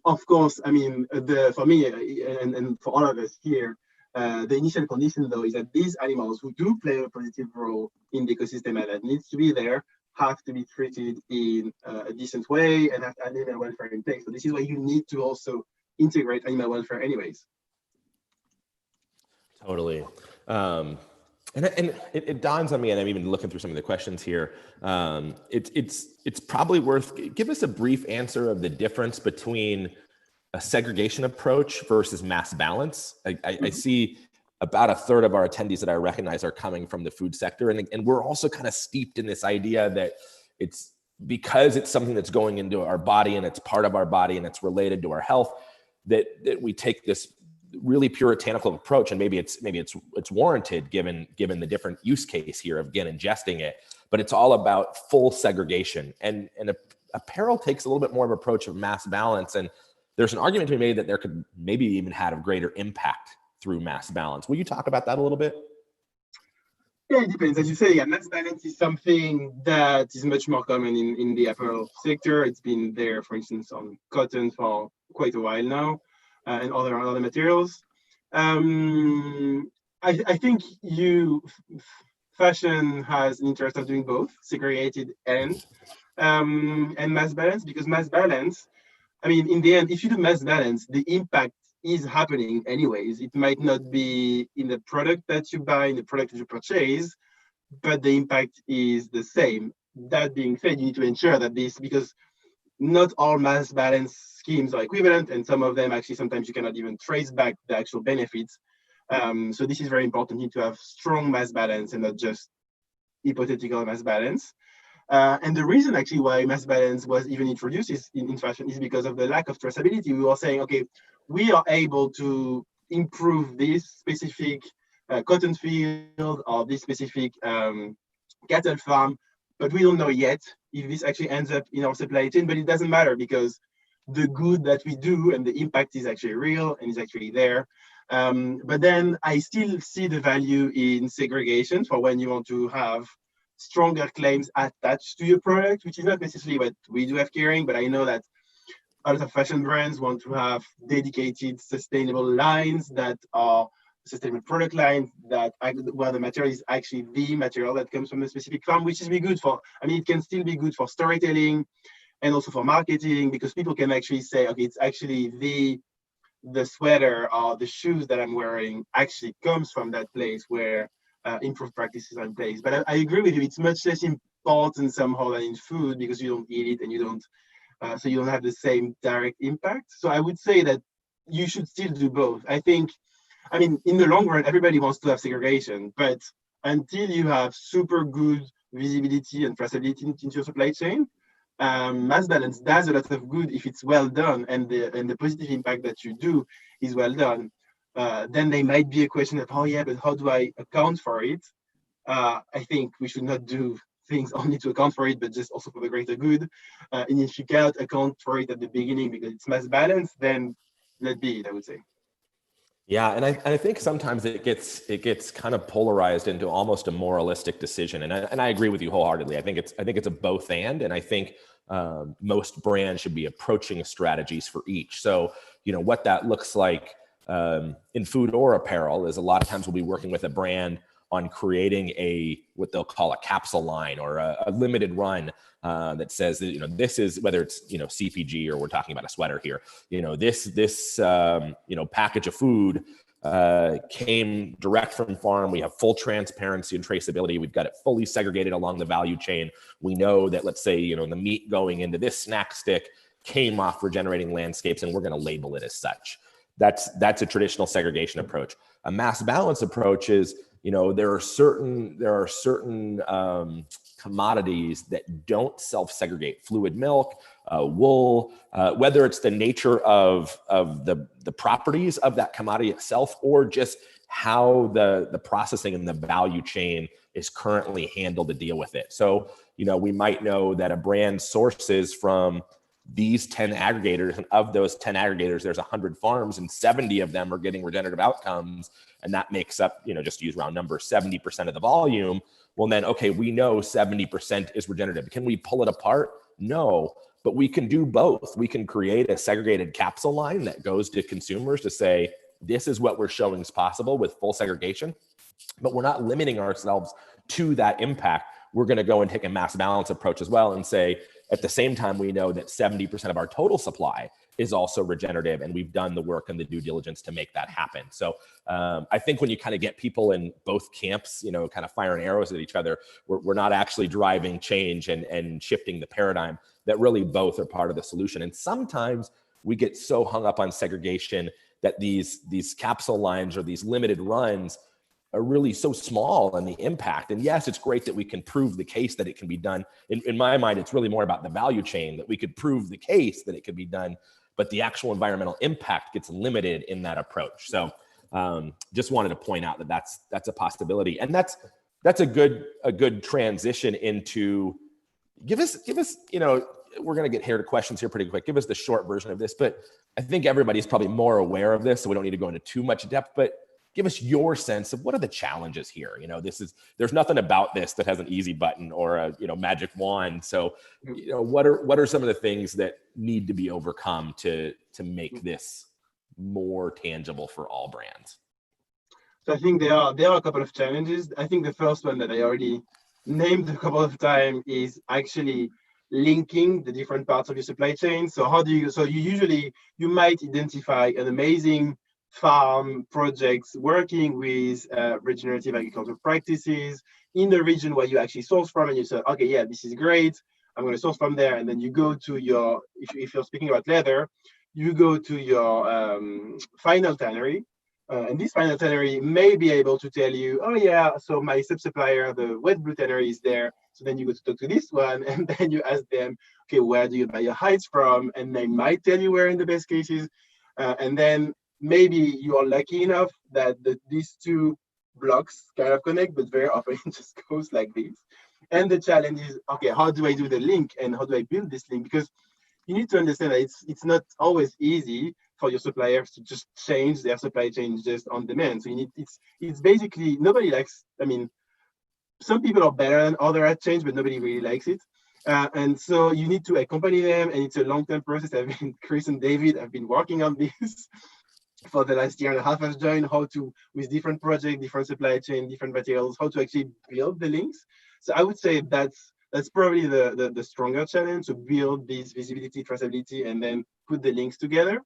Of course, I mean, for me and for all of us here, the initial condition, though, is that these animals who do play a positive role in the ecosystem and that needs to be there have to be treated in a decent way and have animal welfare in place. So this is why you need to also integrate animal welfare anyways. Totally. And it dawns on me, and I'm even looking through some of the questions here. It's probably worth, give us a brief answer of the difference between a segregation approach versus mass balance. I see about a third of our attendees that I recognize are coming from the food sector. And we're also kind of steeped in this idea that it's because it's something that's going into our body and it's part of our body and it's related to our health, that we take this really puritanical approach, and maybe it's warranted given the different use case here of, again, ingesting it, but it's all about full segregation. And apparel takes a little bit more of an approach of mass balance, and there's an argument to be made that there could maybe even have a greater impact through mass balance. Will you talk about that a little bit? Yeah, it depends. As you say, mass balance is something that is much more common in the apparel sector. It's been there, for instance, on cotton for quite a while now, and other materials. I think fashion has an interest of doing both segregated and mass balance, because mass balance, I mean, in the end, if you do mass balance, the impact is happening anyways. It might not be in the product that you buy, in the product that you purchase, but the impact is the same. That being said, you need to ensure that because not all mass balance schemes are equivalent, and some of them actually sometimes you cannot even trace back the actual benefits. So this is very important. You need to have strong mass balance and not just hypothetical mass balance. And the reason actually why mass balance was even introduced in fashion is because of the lack of traceability. We were saying, okay, we are able to improve this specific cotton field or this specific cattle farm, but we don't know yet if this actually ends up in our supply chain. But it doesn't matter because the good that we do and the impact is actually real and is actually there. But then I still see the value in segregation for when you want to have stronger claims attached to your product, which is not necessarily what we do at Kering, but I know that a lot of fashion brands want to have dedicated sustainable lines that are sustainable product lines that where the material is actually the material that comes from a specific farm, which is be good for, I mean, it can still be good for storytelling and also for marketing, because people can actually say, okay, it's actually the sweater or the shoes that I'm wearing actually comes from that place where improved practices are in place. But I agree with you, it's much less important somehow than in food because you don't eat it and you don't, so you don't have the same direct impact. So I would say that you should still do both. I think, I mean, in the long run, everybody wants to have segregation, but until you have super good visibility and traceability into your supply chain, mass balance does a lot of good if it's well done and the positive impact that you do is well done. Then there might be a question of, oh yeah, but how do I account for it? I think we should not do things only to account for it, but just also for the greater good. And if you cannot account for it at the beginning because it's mass balance, then let be it, I would say. Yeah, and I think sometimes it gets kind of polarized into almost a moralistic decision, and I agree with you wholeheartedly. I think it's a both and I think most brands should be approaching strategies for each. So what that looks like in food or apparel is a lot of times we'll be working with a brand on creating what they'll call a capsule line or a limited run that says that, this is, whether it's, CPG or we're talking about a sweater here, this package of food came direct from farm. We have full transparency and traceability. We've got it fully segregated along the value chain. We know that, let's say, the meat going into this snack stick came off regenerating landscapes, and we're going to label it as such. That's a traditional segregation approach. A mass balance approach is, there are certain commodities that don't self-segregate. Fluid milk, wool, whether it's the nature of the properties of that commodity itself, or just how the processing and the value chain is currently handled to deal with it. So, we might know that a brand sources from these 10 aggregators, and of those 10 aggregators, there's 100 farms and 70 of them are getting regenerative outcomes. And that makes up, just to use round numbers, 70% of the volume. Well, then, okay, we know 70% is regenerative. Can we pull it apart? No, but we can do both. We can create a segregated capsule line that goes to consumers to say, this is what we're showing is possible with full segregation, but we're not limiting ourselves to that impact. We're going to go and take a mass balance approach as well and say, at the same time, we know that 70% of our total supply is also regenerative, and we've done the work and the due diligence to make that happen. So I think when you kind of get people in both camps, kind of firing arrows at each other, we're not actually driving change and shifting the paradigm, that really both are part of the solution. And sometimes we get so hung up on segregation that these capsule lines or these limited runs are really so small in the impact. And yes, it's great that we can prove the case that it can be done. In my mind, it's really more about the value chain, that we could prove the case that it could be done, but the actual environmental impact gets limited in that approach. So just wanted to point out that that's a possibility. And that's a good transition into, give us, we're going to get here to questions here pretty quick. Give us the short version of this, but I think everybody's probably more aware of this, so we don't need to go into too much depth, but give us your sense of what are the challenges here. There's nothing about this that has an easy button or a magic wand. So, what are some of the things that need to be overcome to make this more tangible for all brands? So I think there are a couple of challenges. I think the first one that I already named a couple of times is actually linking the different parts of your supply chain. So you might identify an amazing farm projects working with regenerative agricultural practices in the region where you actually source from, and you say, okay, yeah, this is great, I'm going to source from there. And then you go to your, if you're speaking about leather, you go to your final tannery And this final tannery may be able to tell you, oh yeah, so my sub-supplier, the wet blue tannery is there. So then you go to talk to this one, and then you ask them, okay, where do you buy your hides from? And they might tell you where in the best cases. And then maybe you are lucky enough that these two blocks kind of connect, but very often it just goes like this. And the challenge is, okay, how do I do the link and how do I build this link? Because you need to understand that it's not always easy for your suppliers to just change their supply chain just on demand. So you need it's basically nobody likes. I mean, some people are better than others at change, but nobody really likes it. And so you need to accompany them, and it's a long-term process. Chris and David have been working on this for the last year and a half as joined, how to, with different projects, different supply chain, different materials, how to actually build the links. So I would say that's probably the stronger challenge, to build this visibility, traceability, and then put the links together.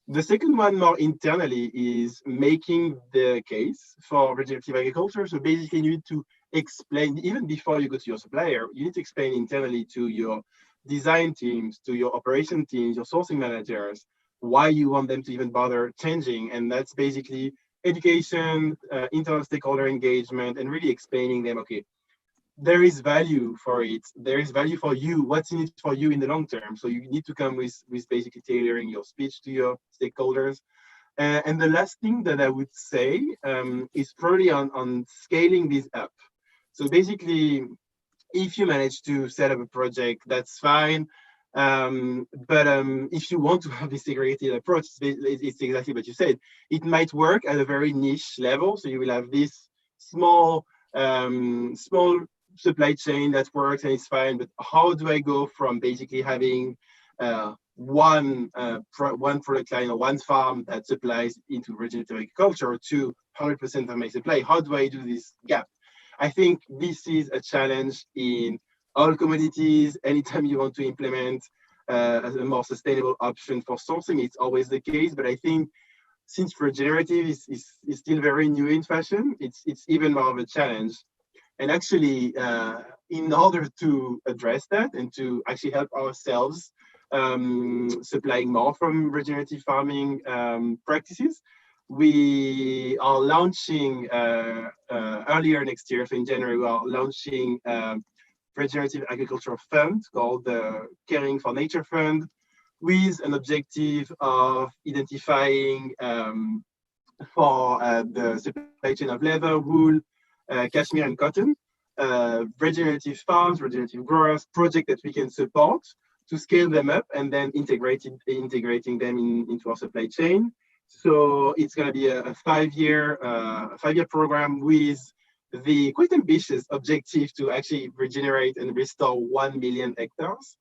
The second one, more internally, is making the case for regenerative agriculture. So basically, you need to explain, even before you go to your supplier, you need to explain internally to your design teams, to your operation teams, your sourcing managers, why you want them to even bother changing. And that's basically education, internal stakeholder engagement, and really explaining them, okay, there is value for it. There is value for you. What's in it for you in the long term? So you need to come with basically tailoring your speech to your stakeholders. And the last thing that I would say is probably on scaling this up. So basically, if you manage to set up a project, that's fine. But if you want to have this segregated approach, it's exactly what you said. It might work at a very niche level. So you will have this small supply chain that works and it's fine, but how do I go from basically having one product line or one farm that supplies into regenerative agriculture to 100% of my supply? How do I do this gap? I think this is a challenge in all commodities. Anytime you want to implement a more sustainable option for sourcing, it's always the case. But I think since regenerative is still very new in fashion, it's even more of a challenge. And actually, in order to address that and to actually help ourselves supplying more from regenerative farming practices, we are launching earlier next year, so in January, we are launching regenerative agricultural fund called the Caring for Nature Fund, with an objective of identifying for the supply chain of leather, wool, cashmere, and cotton, regenerative farms, regenerative growers, projects that we can support to scale them up and then integrating them into our supply chain. So it's going to be a five-year program with the quite ambitious objective to actually regenerate and restore 1 million hectares.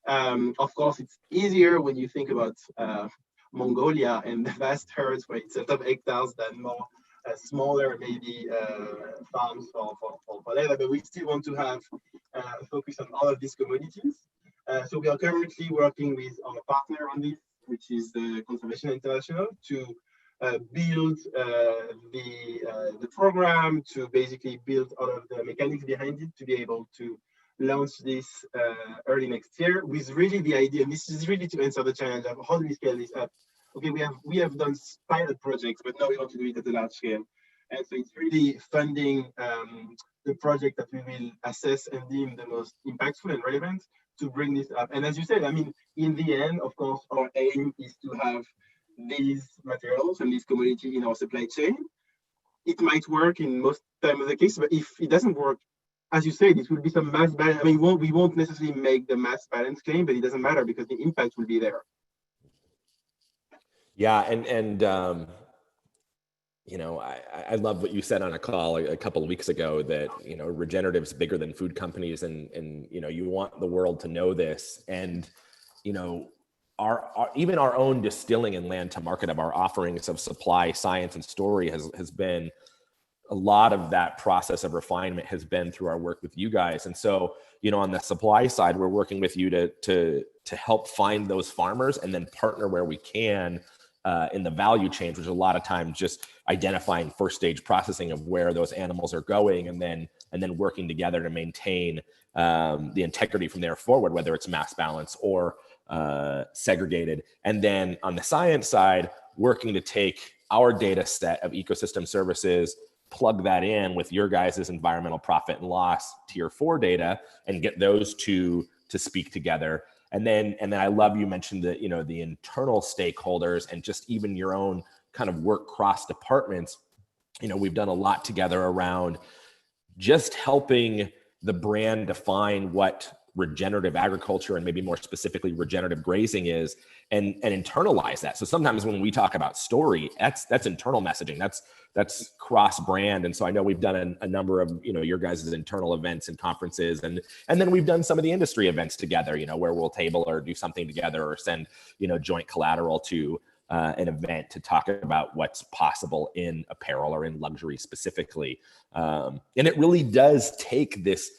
Of course, it's easier when you think about Mongolia and the vast herds where it's a lot of hectares than more smaller maybe farms for leather, but we still want to have a focus on all of these commodities. So we are currently working with our partner on this, which is the Conservation International, to build the program, to basically build all of the mechanics behind it to be able to launch this early next year, with really the idea, and this is really to answer the challenge of how do we scale this up. Okay, we have done pilot projects, but now we want to do it at a large scale. And so it's really funding the project that we will assess and deem the most impactful and relevant to bring this up. And as you said, I mean, in the end, of course, our aim is to have these materials and this commodity in our supply chain. It might work in most time of the case, but if it doesn't work, as you said, it will be some mass balance. I mean, we won't necessarily make the mass balance claim, but it doesn't matter because the impact will be there. Yeah, and you know, I love what you said on a call a couple of weeks ago, that, you know, regenerative's bigger than food companies, and you know, you want the world to know this. And you know, even our own distilling and land to market of our offerings of supply, science, and story has been a lot of that process of refinement has been through our work with you guys. And so, you know, on the supply side, we're working with you to help find those farmers and then partner where we can in the value chain, which is a lot of times just identifying first stage processing of where those animals are going, and then working together to maintain the integrity from there forward, whether it's mass balance or segregated. And then on the science side, working to take our data set of ecosystem services, plug that in with your guys' environmental profit and loss tier 4 data, and get those two to speak together. And then I love you mentioned that, the internal stakeholders and just even your own kind of work cross departments. We've done a lot together around just helping the brand define what regenerative agriculture and maybe more specifically regenerative grazing is, and internalize that. So sometimes when we talk about story, that's internal messaging, that's cross brand. And so I know we've done a number of your guys' internal events and conferences, and then we've done some of the industry events together, where we'll table or do something together or send joint collateral to an event to talk about what's possible in apparel or in luxury specifically. And it really does take this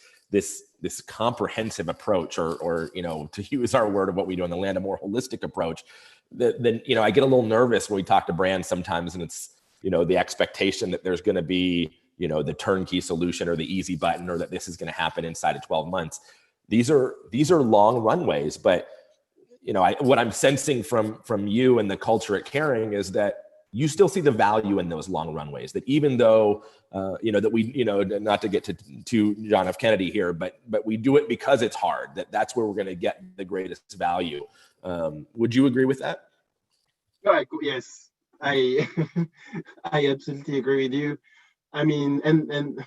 comprehensive approach, or to use our word of what we do in the land, a more holistic approach. Then I get a little nervous when we talk to brands sometimes, and it's the expectation that there's going to be the turnkey solution or the easy button, or that this is going to happen inside of 12 months. These are long runways, but what I'm sensing from you and the culture at Kering is that you still see the value in those long runways, that even though, that we, not to get to John F. Kennedy here, but we do it because it's hard, that's where we're going to get the greatest value. Would you agree with that? Right. Yes, I I absolutely agree with you. I mean, and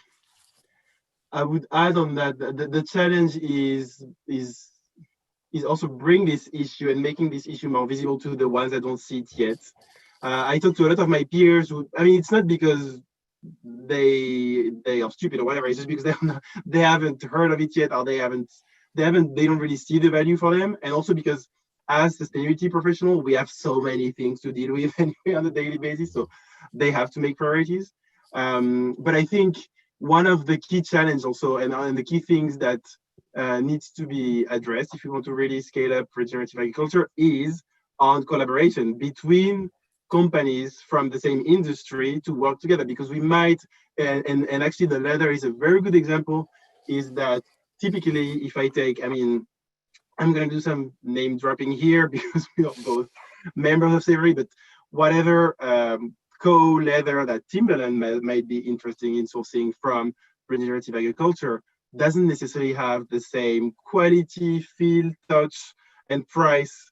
I would add on that the challenge is also bring this issue and making this issue more visible to the ones that don't see it yet. I talk to a lot of my peers who, it's not because they are stupid or whatever, it's just because they haven't heard of it yet, or they don't really see the value for them. And also because as sustainability professional, we have so many things to deal with anyway on a daily basis, so they have to make priorities. But I think one of the key challenges also, and the key things that needs to be addressed if you want to really scale up regenerative agriculture, is on collaboration between companies from the same industry to work together, because we might, and actually the leather is a very good example, is that typically if I take, I'm going to do some name dropping here because we are both members of Savory, but whatever co-leather that Timberland might be interested in sourcing from regenerative agriculture doesn't necessarily have the same quality, feel, touch, and price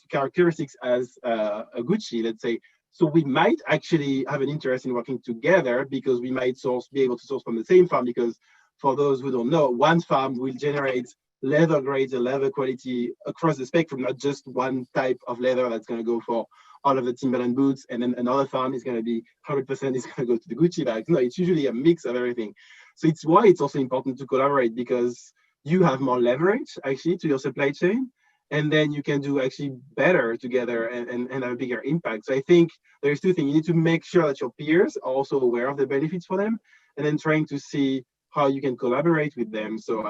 characteristics as a Gucci, let's say. So we might actually have an interest in working together, because we might be able to source from the same farm, because for those who don't know, one farm will generate leather grades and leather quality across the spectrum, not just one type of leather that's going to go for all of the Timberland boots, and then another farm is going to be 100% is going to go to the Gucci bags. No, it's usually a mix of everything. So it's why it's also important to collaborate, because you have more leverage actually to your supply chain, and then you can do actually better together and have a bigger impact. So I think there's two things. You need to make sure that your peers are also aware of the benefits for them, and then trying to see how you can collaborate with them. So,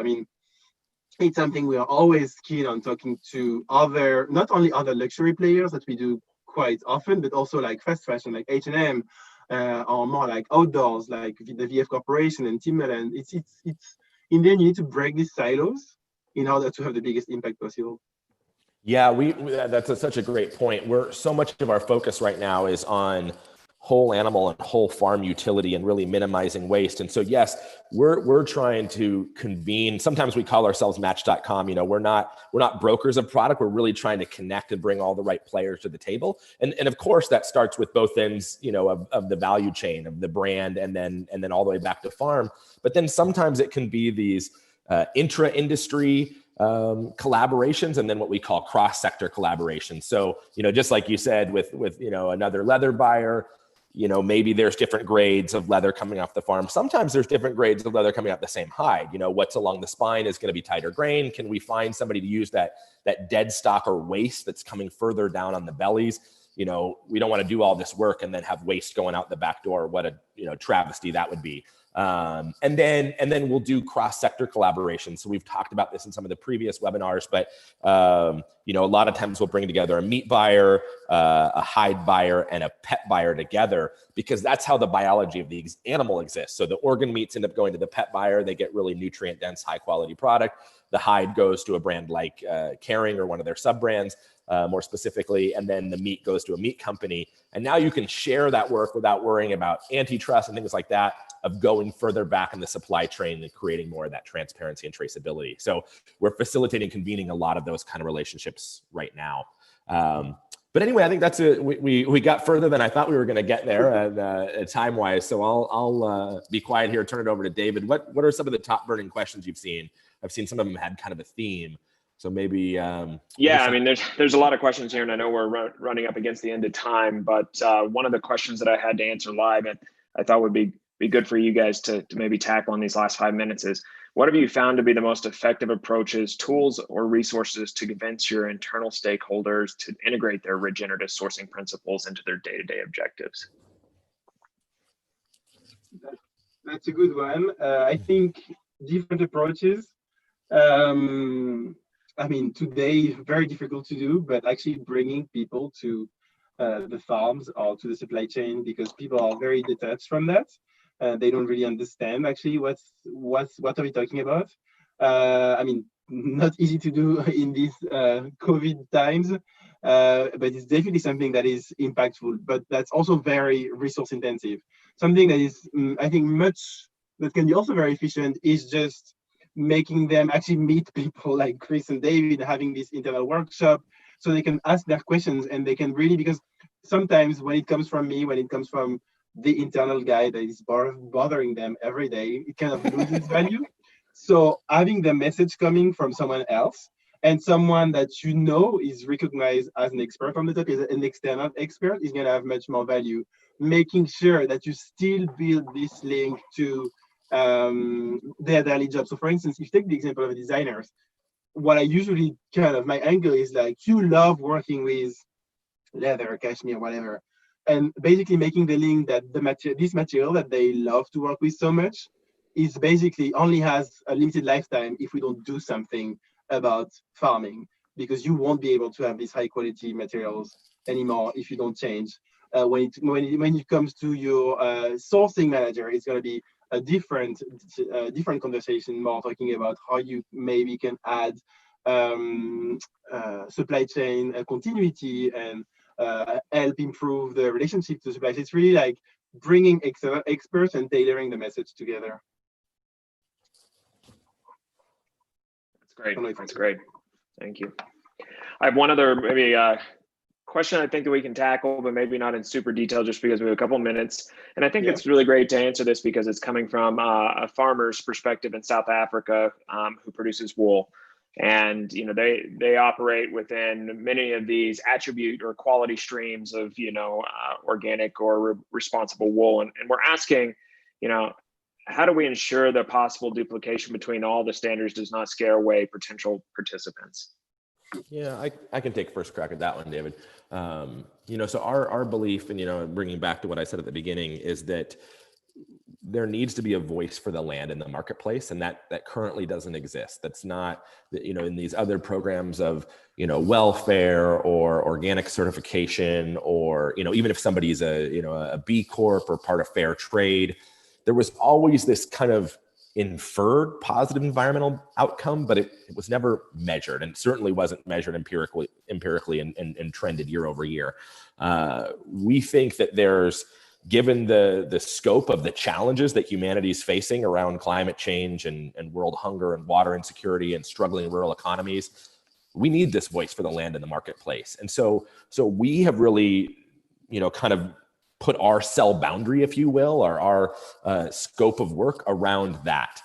it's something we are always keen on talking to not only other luxury players that we do quite often, but also like fast fashion, like H&M, or more like outdoors, like the VF Corporation and Timberland. It's in the end, you need to break these silos in order to have the biggest impact possible. Yeah, that's such a great point. So much of our focus right now is on whole animal and whole farm utility and really minimizing waste. And so, yes, we're trying to convene. Sometimes we call ourselves Match.com. We're not brokers of product. We're really trying to connect and bring all the right players to the table. And of course, that starts with both ends, of the value chain of the brand, and then all the way back to farm. But then sometimes it can be these intra-industry collaborations, and then what we call cross-sector collaborations. So, just like you said with another leather buyer, maybe there's different grades of leather coming off the farm. Sometimes there's different grades of leather coming off the same hide. What's along the spine is going to be tighter grain. Can we find somebody to use that dead stock or waste that's coming further down on the bellies? We don't want to do all this work and then have waste going out the back door. What a travesty that would be. And then we'll do cross-sector collaboration. So we've talked about this in some of the previous webinars, but a lot of times we'll bring together a meat buyer, a hide buyer, and a pet buyer together, because that's how the biology of the animal exists. So the organ meats end up going to the pet buyer. They get really nutrient-dense, high-quality product. The hide goes to a brand like Kering or one of their sub-brands. more specifically, and then the meat goes to a meat company. And now you can share that work without worrying about antitrust and things like that, of going further back in the supply chain and creating more of that transparency and traceability. So we're facilitating, convening a lot of those kind of relationships right now. But anyway, I think that's we got further than I thought we were going to get there, and time wise. So I'll be quiet here. Turn it over to David. What are some of the top burning questions you've seen? I've seen some of them had kind of a theme. So maybe yeah, I mean, there's a lot of questions here, and I know we're running up against the end of time. But one of the questions that I had to answer live, and I thought would be good for you guys to maybe tackle in these last 5 minutes is, what have you found to be the most effective approaches, tools, or resources to convince your internal stakeholders to integrate their regenerative sourcing principles into their day-to-day objectives? That's a good one. I think different approaches. I mean, today, very difficult to do, but actually bringing people to the farms or to the supply chain, because people are very detached from that. They don't really understand actually what are we talking about. I mean, not easy to do in these COVID times, but it's definitely something that is impactful, but that's also very resource intensive. Something that is, I think, that can be also very efficient is just making them actually meet people like Chris and David, having this internal workshop so they can ask their questions, and they can really, because sometimes when it comes from me, when it comes from the internal guy that is bothering them every day, it kind of loses value. So having the message coming from someone else, and someone that is recognized as an expert on the topic, an external expert, is going to have much more value. Making sure that you still build this link to their daily job. So for instance, if you take the example of designers, what I usually my angle is like, you love working with leather, cashmere, whatever, and basically making the link that this material that they love to work with so much is basically only has a limited lifetime if we don't do something about farming, because you won't be able to have these high quality materials anymore if you don't change. When it comes to your sourcing manager, it's going to be a different conversation, more talking about how you maybe can add supply chain continuity and help improve the relationship to supply chain. It's really like bringing experts and tailoring the message together. That's great. That's great. Thank you. I have one other maybe question I think that we can tackle, but maybe not in super detail, just because we have a couple minutes. And I think it's really great to answer this because it's coming from a farmer's perspective in South Africa who produces wool. And they operate within many of these attribute or quality streams of organic or responsible wool, and we're asking, how do we ensure that possible duplication between all the standards does not scare away potential participants? Yeah, I can take first crack at that one, David. So our belief, and bringing back to what I said at the beginning, is that there needs to be a voice for the land in the marketplace, and that currently doesn't exist. That's not, in these other programs of, welfare or organic certification, or, even if somebody's a B Corp or part of fair trade, there was always this kind of inferred positive environmental outcome, but it was never measured, and certainly wasn't measured empirically and trended year over year. We think that given the scope of the challenges that humanity is facing around climate change and world hunger and water insecurity and struggling rural economies, we need this voice for the land in the marketplace. And so we have really, kind of put our cell boundary, if you will, or our scope of work around that.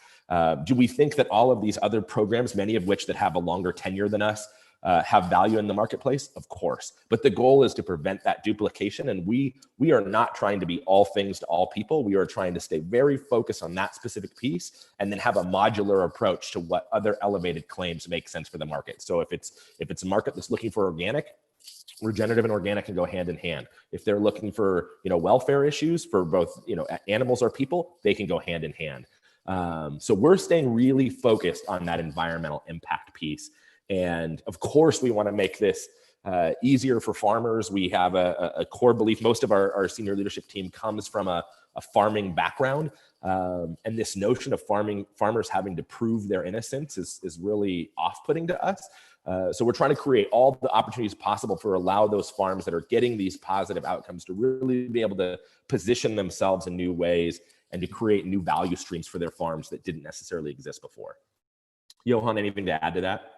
Do we think that all of these other programs, many of which that have a longer tenure than us, have value in the marketplace? Of course, but the goal is to prevent that duplication. And we are not trying to be all things to all people. We are trying to stay very focused on that specific piece, and then have a modular approach to what other elevated claims make sense for the market. So if it's a market that's looking for organic, regenerative and organic can go hand in hand. If they're looking for welfare issues for both animals or people, they can go hand in hand. So we're staying really focused on that environmental impact piece. And of course, we want to make this easier for farmers. We have a core belief. Most of our senior leadership team comes from a farming background. And this notion of farmers having to prove their innocence is really off-putting to us. So we're trying to create all the opportunities possible for allow those farms that are getting these positive outcomes to really be able to position themselves in new ways and to create new value streams for their farms that didn't necessarily exist before. Yoann, anything to add to that?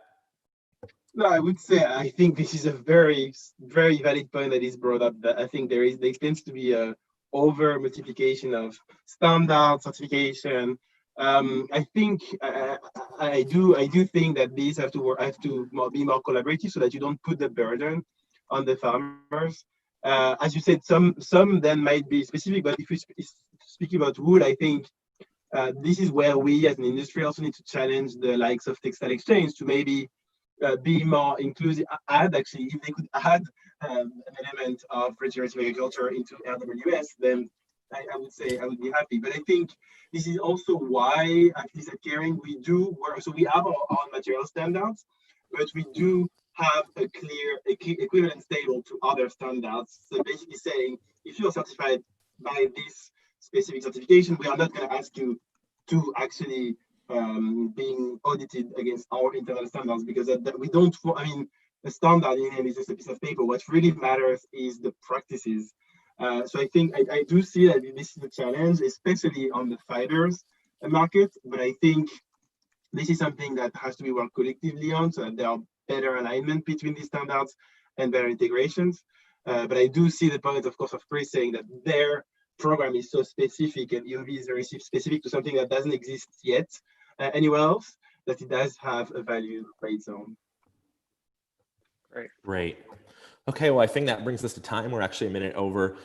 No, I would say I think this is a very, very valid point that is brought up. That I think there tends to be a over multiplication of standard certification. I think I do think that these have to be more collaborative so that you don't put the burden on the farmers. As you said, some then might be specific, but if we speak about wool, I think this is where we as an industry also need to challenge the likes of textile exchange to maybe be more inclusive. Actually, if they could add an element of regenerative agriculture into RWS, then I would say I would be happy. But I think this is also why, at least at Kering, we do work. So we have our own material standards, but we do have a clear equivalence table to other standards. So basically saying, if you're certified by this specific certification, we are not going to ask you to actually being audited against our internal standards, because that we don't, I mean, the standard in hand is just a piece of paper. What really matters is the practices. So I think I do see that this is a challenge, especially on the fibers market, but I think this is something that has to be worked collectively on so that there are better alignment between these standards and better integrations. But I do see the point, of course, of Chris saying that their program is so specific and EOV is very specific to something that doesn't exist yet anywhere else, that it does have a value by its own. Great. Okay, well, I think that brings us to time. We're actually a minute over.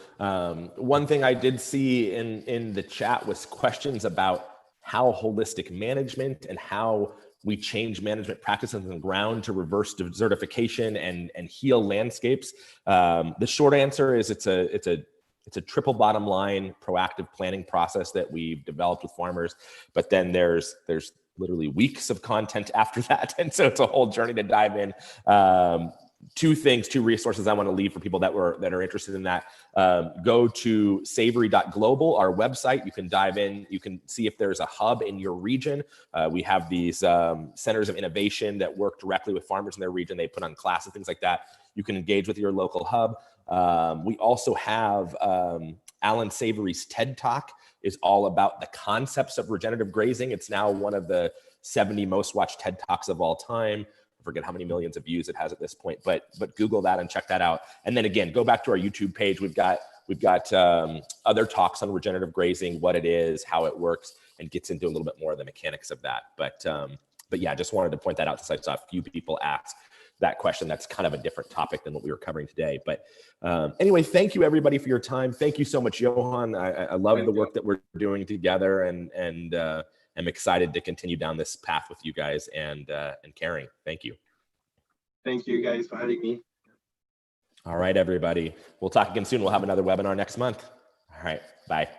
One thing I did see in the chat was questions about how holistic management and how we change management practices on the ground to reverse desertification and heal landscapes. The short answer is it's a triple bottom line proactive planning process that we've developed with farmers, but then there's literally weeks of content after that. And so it's a whole journey to dive in. Two resources I want to leave for people that are interested in that. Go to savory.global, our website. You can dive in. You can see if there's a hub in your region. We have these centers of innovation that work directly with farmers in their region. They put on classes, things like that. You can engage with your local hub. We also have Alan Savory's TED Talk is all about the concepts of regenerative grazing. It's now one of the 70 most watched TED Talks of all time. I forget how many millions of views it has at this point, but Google that and check that out. And then again, go back to our YouTube page. We've got other talks on regenerative grazing, what it is, how it works, and gets into a little bit more of the mechanics of that. But yeah, just wanted to point that out since I saw a few people ask that question. That's kind of a different topic than what we were covering today. But anyway, thank you everybody for your time. Thank you so much, Yoann. I love the work that we're doing together, and I'm excited to continue down this path with you guys and Kering. Thank you. Thank you guys for having me. All right, everybody. We'll talk again soon. We'll have another webinar next month. All right, bye.